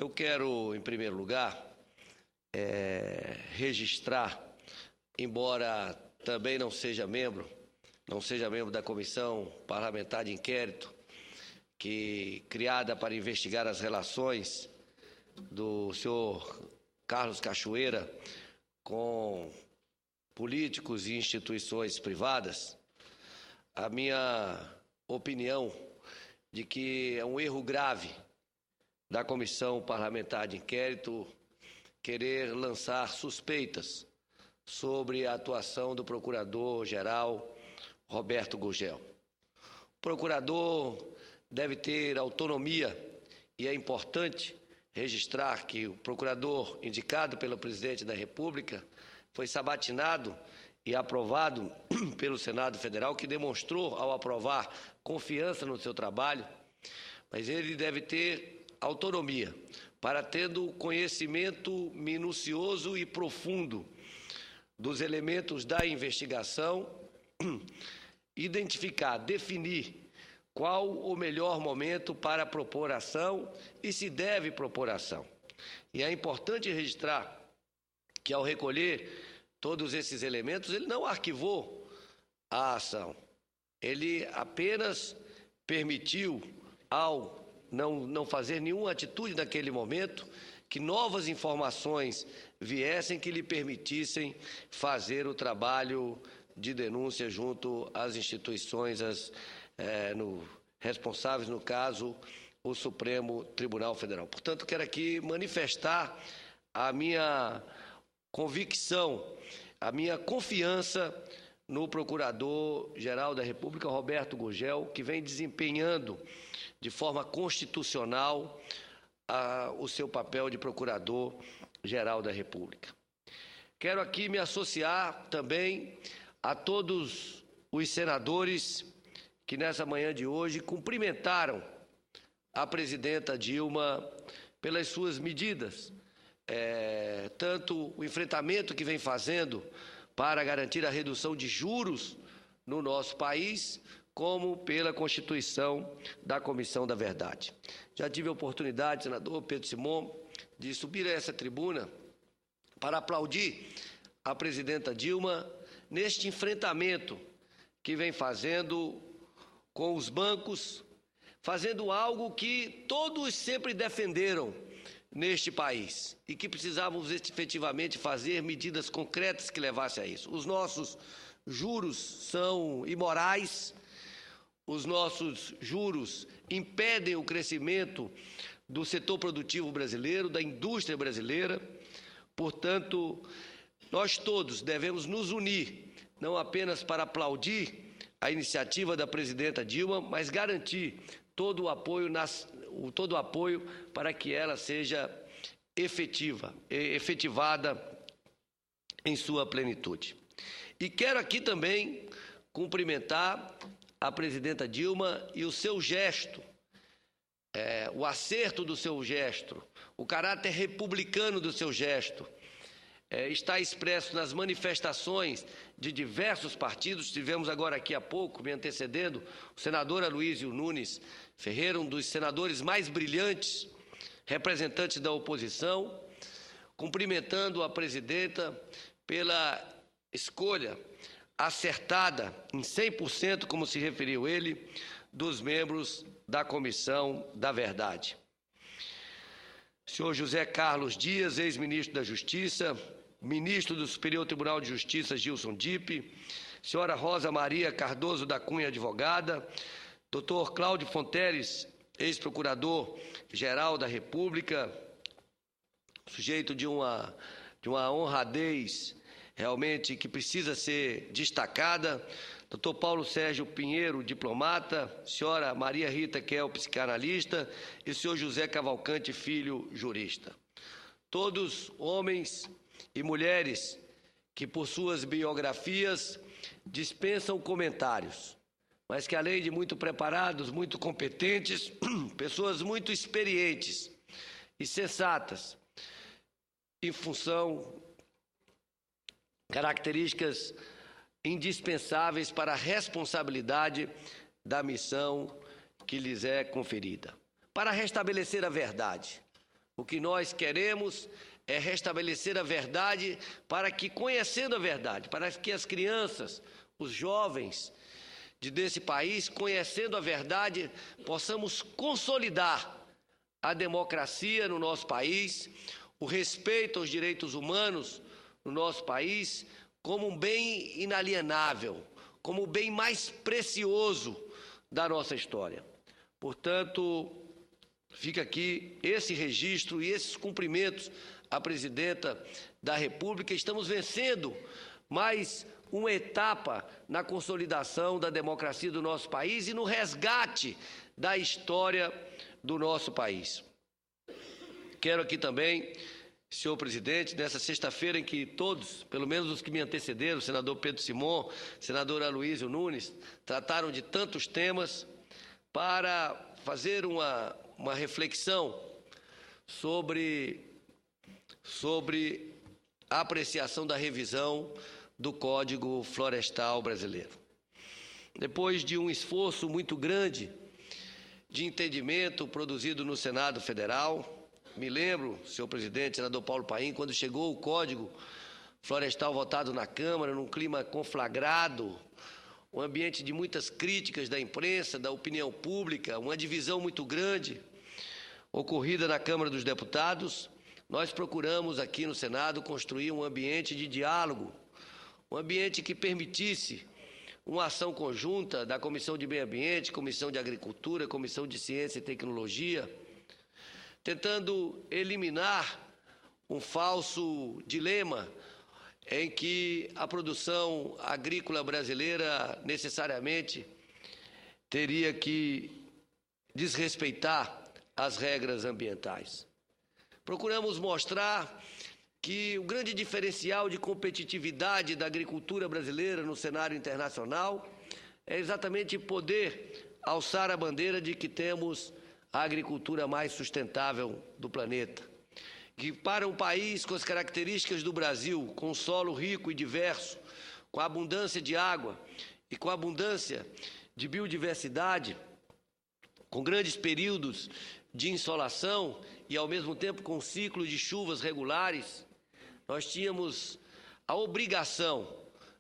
Eu quero, em primeiro lugar, registrar, embora também não seja membro da Comissão Parlamentar de Inquérito, criada para investigar as relações do senhor Carlos Cachoeira com políticos e instituições privadas, a minha opinião de que é um erro grave da Comissão Parlamentar de Inquérito querer lançar suspeitas sobre a atuação do Procurador-Geral Roberto Gurgel. O procurador deve ter autonomia e é importante registrar que o procurador indicado pelo Presidente da República foi sabatinado e aprovado pelo Senado Federal, que demonstrou, ao aprovar, confiança no seu trabalho, mas ele deve ter autonomia para, tendo conhecimento minucioso e profundo dos elementos da investigação, identificar, definir qual o melhor momento para propor ação e se deve propor ação. E é importante registrar que, ao recolher todos esses elementos, ele não arquivou a ação. Ele apenas permitiu, ao não fazer nenhuma atitude naquele momento, que novas informações viessem que lhe permitissem fazer o trabalho de denúncia junto às instituições responsáveis, no caso, o Supremo Tribunal Federal. Portanto, quero aqui manifestar a minha convicção, a minha confiança no Procurador-Geral da República, Roberto Gurgel, que vem desempenhando de forma constitucional o seu papel de Procurador-Geral da República. Quero aqui me associar também a todos os senadores que nessa manhã de hoje cumprimentaram a presidenta Dilma pelas suas medidas, tanto o enfrentamento que vem fazendo para garantir a redução de juros no nosso país, como pela constituição da Comissão da Verdade. Já tive a oportunidade, senador Pedro Simão, de subir a essa tribuna para aplaudir a presidenta Dilma neste enfrentamento que vem fazendo com os bancos, fazendo algo que todos sempre defenderam neste país e que precisávamos efetivamente fazer medidas concretas que levassem a isso. Os nossos juros são imorais, os nossos juros impedem o crescimento do setor produtivo brasileiro, da indústria brasileira. Portanto, nós todos devemos nos unir, não apenas para aplaudir a iniciativa da presidenta Dilma, mas garantir todo o apoio para que ela seja efetivada em sua plenitude. E quero aqui também cumprimentar a presidenta Dilma e o seu gesto, o acerto do seu gesto, o caráter republicano do seu gesto, está expresso nas manifestações de diversos partidos. Tivemos agora aqui há pouco, me antecedendo, o senador Aloysio Nunes Ferreira, um dos senadores mais brilhantes, representantes da oposição, cumprimentando a presidenta pela escolha acertada em 100%, como se referiu ele, dos membros da Comissão da Verdade. Senhor José Carlos Dias, ex-ministro da Justiça, ministro do Superior Tribunal de Justiça, Gilson Dipp, senhora Rosa Maria Cardoso da Cunha, advogada, doutor Cláudio Fonteles, ex-procurador-geral da República, sujeito de uma honradez realmente que precisa ser destacada, doutor Paulo Sérgio Pinheiro, diplomata, senhora Maria Rita Kel, psicanalista, e o senhor José Cavalcante Filho, jurista. Todos homens e mulheres que, por suas biografias, dispensam comentários, mas que, além de muito preparados, muito competentes, pessoas muito experientes e sensatas, em função características indispensáveis para a responsabilidade da missão que lhes é conferida. Para restabelecer a verdade, O que nós queremos é restabelecer a verdade para que, conhecendo a verdade, para que as crianças, os jovens desse país, conhecendo a verdade, possamos consolidar a democracia no nosso país, o respeito aos direitos humanos no nosso país, como um bem inalienável, como o bem mais precioso da nossa história. Portanto, fica aqui esse registro e esses cumprimentos à Presidenta da República. Estamos vencendo mais uma etapa na consolidação da democracia do nosso país e no resgate da história do nosso país. Quero aqui também, senhor presidente, nessa sexta-feira em que todos, pelo menos os que me antecederam, o senador Pedro Simon, o senador Aloysio Nunes, trataram de tantos temas, para fazer uma reflexão sobre a apreciação da revisão do Código Florestal Brasileiro. Depois de um esforço muito grande de entendimento produzido no Senado Federal, me lembro, senhor presidente, senador Paulo Paim, quando chegou o Código Florestal votado na Câmara, num clima conflagrado, um ambiente de muitas críticas da imprensa, da opinião pública, uma divisão muito grande ocorrida na Câmara dos Deputados, nós procuramos aqui no Senado construir um ambiente de diálogo, um ambiente que permitisse uma ação conjunta da Comissão de Meio Ambiente, Comissão de Agricultura, Comissão de Ciência e Tecnologia, tentando eliminar um falso dilema em que a produção agrícola brasileira necessariamente teria que desrespeitar as regras ambientais. Procuramos mostrar que o grande diferencial de competitividade da agricultura brasileira no cenário internacional é exatamente poder alçar a bandeira de que temos a agricultura mais sustentável do planeta. Que para um país com as características do Brasil, com um solo rico e diverso, com a abundância de água e com a abundância de biodiversidade, com grandes períodos de insolação e, ao mesmo tempo, com um ciclo de chuvas regulares, nós tínhamos a obrigação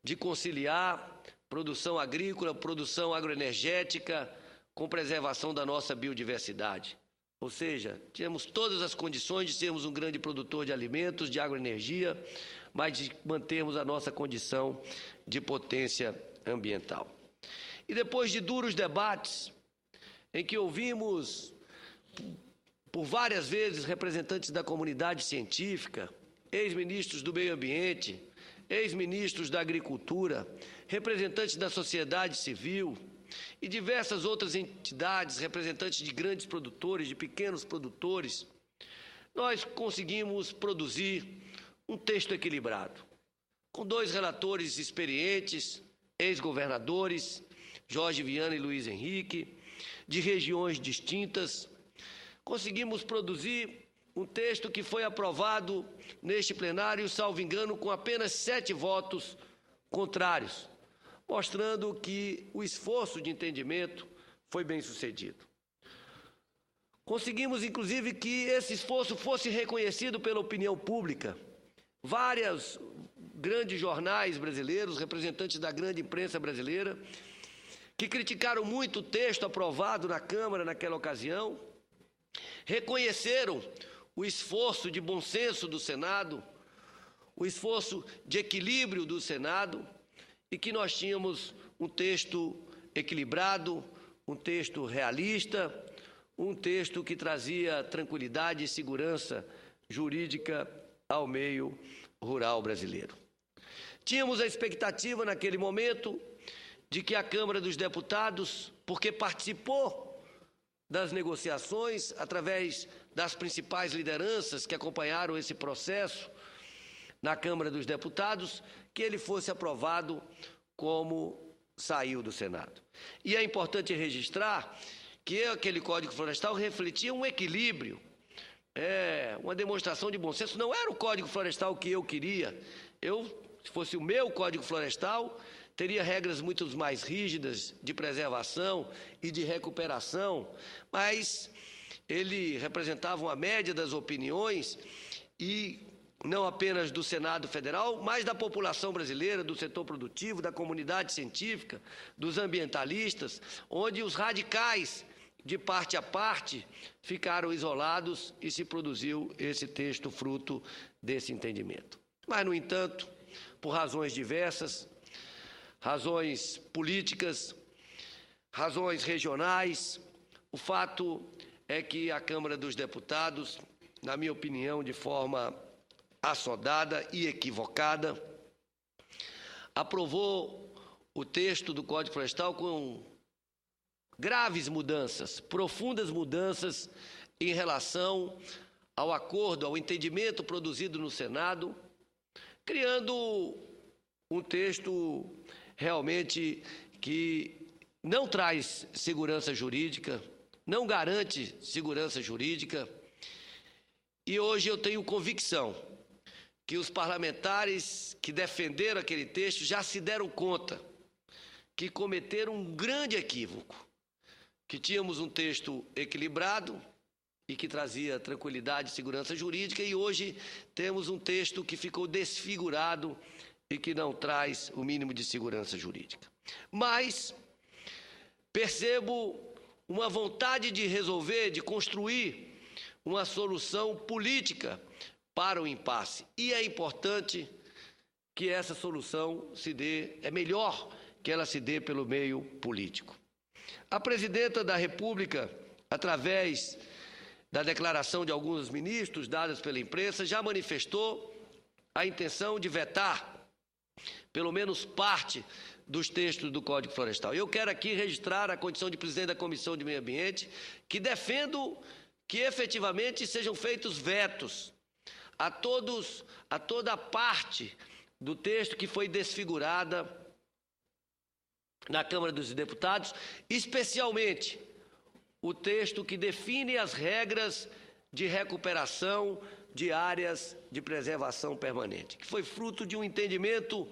de conciliar produção agrícola, produção agroenergética, com preservação da nossa biodiversidade. Ou seja, tínhamos todas as condições de sermos um grande produtor de alimentos, de agroenergia, mas de mantermos a nossa condição de potência ambiental. E depois de duros debates, em que ouvimos por várias vezes representantes da comunidade científica, ex-ministros do Meio Ambiente, ex-ministros da Agricultura, representantes da sociedade civil e diversas outras entidades, representantes de grandes produtores, de pequenos produtores, nós conseguimos produzir um texto equilibrado, com dois relatores experientes, ex-governadores, Jorge Viana e Luiz Henrique, de regiões distintas. Conseguimos produzir um texto que foi aprovado neste plenário, salvo engano, com apenas 7 votos contrários, mostrando que o esforço de entendimento foi bem sucedido. Conseguimos, inclusive, que esse esforço fosse reconhecido pela opinião pública. Vários grandes jornais brasileiros, representantes da grande imprensa brasileira, que criticaram muito o texto aprovado na Câmara naquela ocasião, reconheceram o esforço de bom senso do Senado, o esforço de equilíbrio do Senado, e que nós tínhamos um texto equilibrado, um texto realista, um texto que trazia tranquilidade e segurança jurídica ao meio rural brasileiro. Tínhamos a expectativa naquele momento de que a Câmara dos Deputados, porque participou das negociações através das principais lideranças que acompanharam esse processo na Câmara dos Deputados, que ele fosse aprovado como saiu do Senado. E é importante registrar que aquele Código Florestal refletia um equilíbrio, uma demonstração de bom senso. Não era o Código Florestal que eu queria. Se fosse o meu Código Florestal, teria regras muito mais rígidas de preservação e de recuperação, mas ele representava uma média das opiniões e não apenas do Senado Federal, mas da população brasileira, do setor produtivo, da comunidade científica, dos ambientalistas, onde os radicais, de parte a parte, ficaram isolados e se produziu esse texto fruto desse entendimento. Mas, no entanto, por razões diversas, razões políticas, razões regionais, o fato é que a Câmara dos Deputados, na minha opinião, de forma assodada e equivocada, aprovou o texto do Código Florestal com graves mudanças, profundas mudanças em relação ao acordo, ao entendimento produzido no Senado, criando um texto realmente que não traz segurança jurídica, não garante segurança jurídica. E hoje eu tenho convicção que os parlamentares que defenderam aquele texto já se deram conta que cometeram um grande equívoco, que tínhamos um texto equilibrado e que trazia tranquilidade e segurança jurídica, e hoje temos um texto que ficou desfigurado e que não traz o mínimo de segurança jurídica. Mas percebo uma vontade de resolver, de construir uma solução política para o impasse. E é importante que essa solução se dê, é melhor que ela se dê pelo meio político. A presidenta da República, através da declaração de alguns ministros dadas pela imprensa, já manifestou a intenção de vetar pelo menos parte dos textos do Código Florestal. Eu quero aqui registrar a condição de presidente da Comissão de Meio Ambiente, que defendo que efetivamente sejam feitos vetos a toda a parte do texto que foi desfigurada na Câmara dos Deputados, especialmente o texto que define as regras de recuperação de áreas de preservação permanente, que foi fruto de um entendimento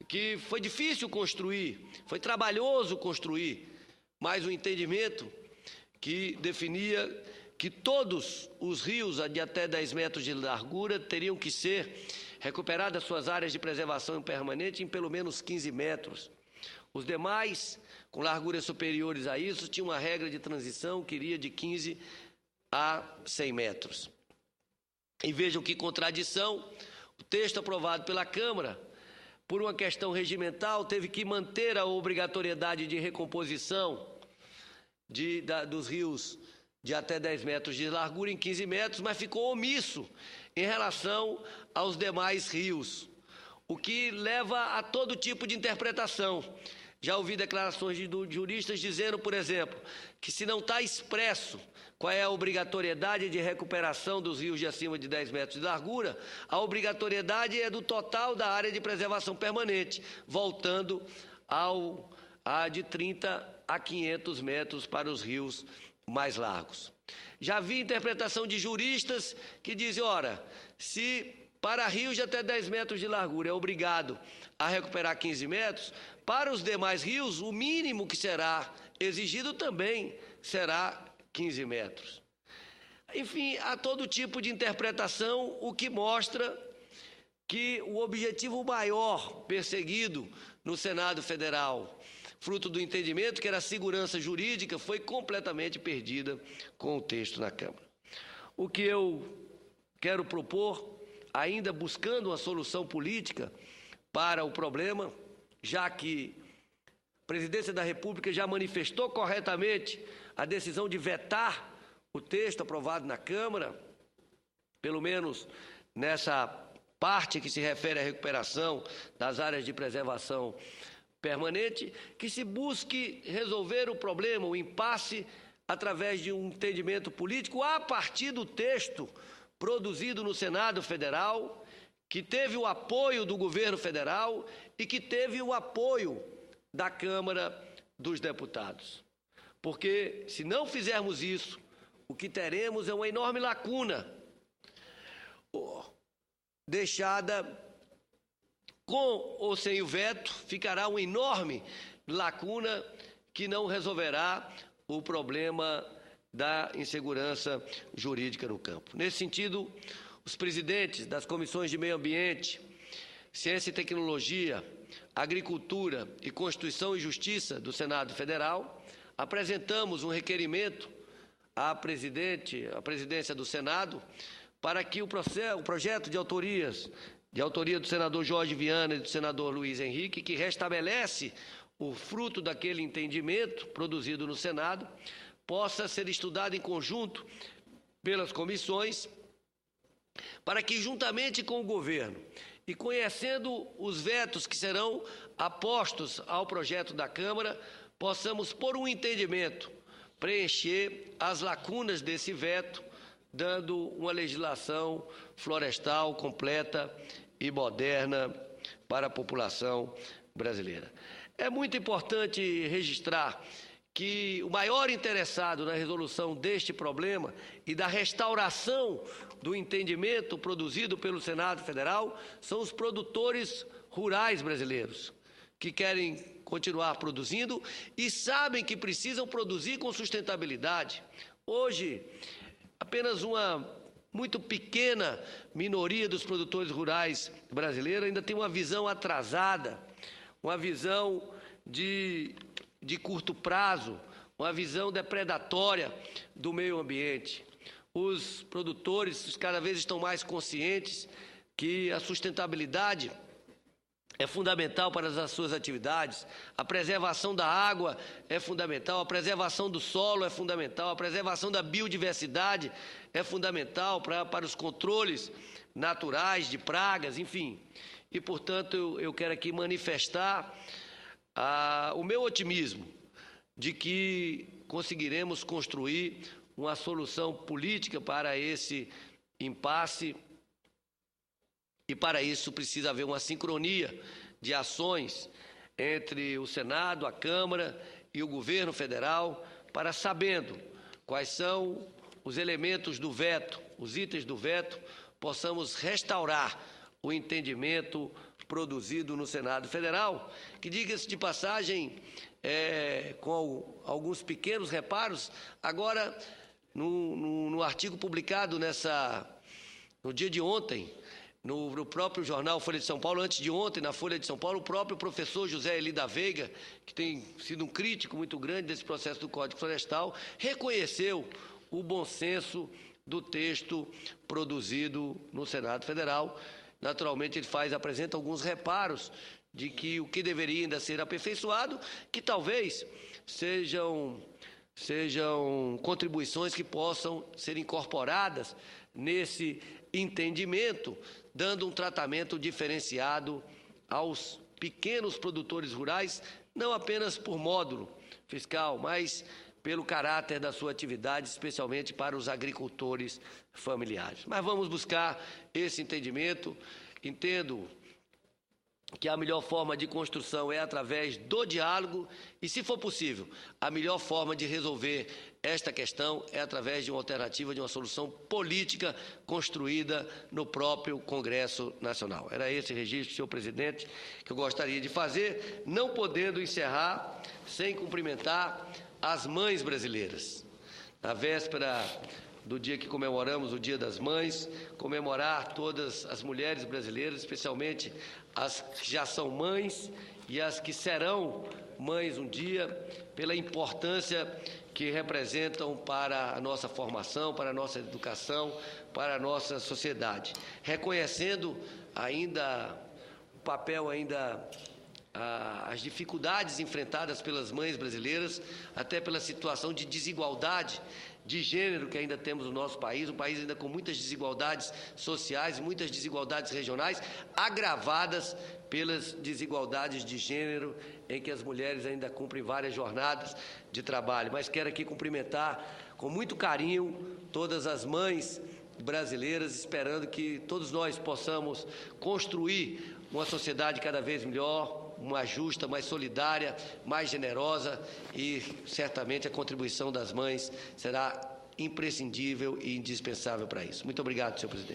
que foi difícil construir, foi trabalhoso construir, mas um entendimento que definia que todos os rios de até 10 metros de largura teriam que ser recuperadas suas áreas de preservação permanente em pelo menos 15 metros. Os demais, com larguras superiores a isso, tinham uma regra de transição que iria de 15 a 100 metros. E vejam que contradição, o texto aprovado pela Câmara, por uma questão regimental, teve que manter a obrigatoriedade de recomposição dos rios de até 10 metros de largura em 15 metros, mas ficou omisso em relação aos demais rios, o que leva a todo tipo de interpretação. Já ouvi declarações de juristas dizendo, por exemplo, que se não está expresso qual é a obrigatoriedade de recuperação dos rios de acima de 10 metros de largura, a obrigatoriedade é do total da área de preservação permanente, voltando de 30 a 500 metros para os rios mais largos. Já vi interpretação de juristas que dizem, ora, se para rios de até 10 metros de largura é obrigado a recuperar 15 metros, para os demais rios, o mínimo que será exigido também será 15 metros. Enfim, há todo tipo de interpretação, o que mostra que o objetivo maior perseguido no Senado Federal, fruto do entendimento que era a segurança jurídica, foi completamente perdida com o texto na Câmara. O que eu quero propor, ainda buscando uma solução política para o problema, já que a Presidência da República já manifestou corretamente a decisão de vetar o texto aprovado na Câmara, pelo menos nessa parte que se refere à recuperação das áreas de preservação permanente, que se busque resolver o problema, o impasse, através de um entendimento político a partir do texto produzido no Senado Federal, que teve o apoio do governo federal e que teve o apoio da Câmara dos Deputados. Porque, se não fizermos isso, o que teremos é uma enorme lacuna, deixada com ou sem o veto, ficará uma enorme lacuna que não resolverá o problema da insegurança jurídica no campo. Nesse sentido, os presidentes das comissões de Meio Ambiente, Ciência e Tecnologia, Agricultura e Constituição e Justiça do Senado Federal, apresentamos um requerimento à presidência do Senado para que o projeto de autoria do senador Jorge Viana e do senador Luiz Henrique, que restabelece o fruto daquele entendimento produzido no Senado, possa ser estudado em conjunto pelas comissões, para que, juntamente com o governo e conhecendo os vetos que serão apostos ao projeto da Câmara, possamos, por um entendimento, preencher as lacunas desse veto, dando uma legislação florestal completa e moderna para a população brasileira. É muito importante registrar que o maior interessado na resolução deste problema e da restauração do entendimento produzido pelo Senado Federal são os produtores rurais brasileiros, que querem continuar produzindo e sabem que precisam produzir com sustentabilidade. Hoje, apenas uma muito pequena minoria dos produtores rurais brasileiros ainda tem uma visão atrasada, uma visão de curto prazo, uma visão depredatória do meio ambiente. Os produtores cada vez estão mais conscientes que a sustentabilidade é fundamental para as suas atividades, a preservação da água é fundamental, a preservação do solo é fundamental, a preservação da biodiversidade é fundamental para os controles naturais de pragas, enfim. E, portanto, eu quero aqui manifestar o meu otimismo de que conseguiremos construir uma solução política para esse impasse. E, para isso, precisa haver uma sincronia de ações entre o Senado, a Câmara e o governo federal, para, sabendo quais são os elementos do veto, os itens do veto, possamos restaurar o entendimento produzido no Senado Federal, que, diga-se de passagem, com alguns pequenos reparos, agora, no artigo publicado no dia de ontem, no próprio jornal Folha de São Paulo, antes de ontem, na Folha de São Paulo, o próprio professor José Eli da Veiga, que tem sido um crítico muito grande desse processo do Código Florestal, reconheceu o bom senso do texto produzido no Senado Federal. Naturalmente, ele apresenta alguns reparos de que o que deveria ainda ser aperfeiçoado, que talvez sejam contribuições que possam ser incorporadas nesse entendimento, dando um tratamento diferenciado aos pequenos produtores rurais, não apenas por módulo fiscal, mas pelo caráter da sua atividade, especialmente para os agricultores familiares. Mas vamos buscar esse entendimento. Entendo que a melhor forma de construção é através do diálogo e, se for possível, a melhor forma de resolver esta questão é através de uma alternativa, de uma solução política construída no próprio Congresso Nacional. Era esse registro, senhor presidente, que eu gostaria de fazer, não podendo encerrar sem cumprimentar as mães brasileiras. Na véspera do dia que comemoramos o Dia das Mães, comemorar todas as mulheres brasileiras, especialmente as que já são mães e as que serão mães um dia, pela importância que representam para a nossa formação, para a nossa educação, para a nossa sociedade. Reconhecendo ainda o papel as dificuldades enfrentadas pelas mães brasileiras, até pela situação de desigualdade de gênero que ainda temos no nosso país, um país ainda com muitas desigualdades sociais, muitas desigualdades regionais, agravadas pelas desigualdades de gênero, em que as mulheres ainda cumprem várias jornadas de trabalho. Mas quero aqui cumprimentar com muito carinho todas as mães brasileiras, esperando que todos nós possamos construir uma sociedade cada vez melhor, mais justa, mais solidária, mais generosa, e certamente a contribuição das mães será imprescindível e indispensável para isso. Muito obrigado, senhor presidente.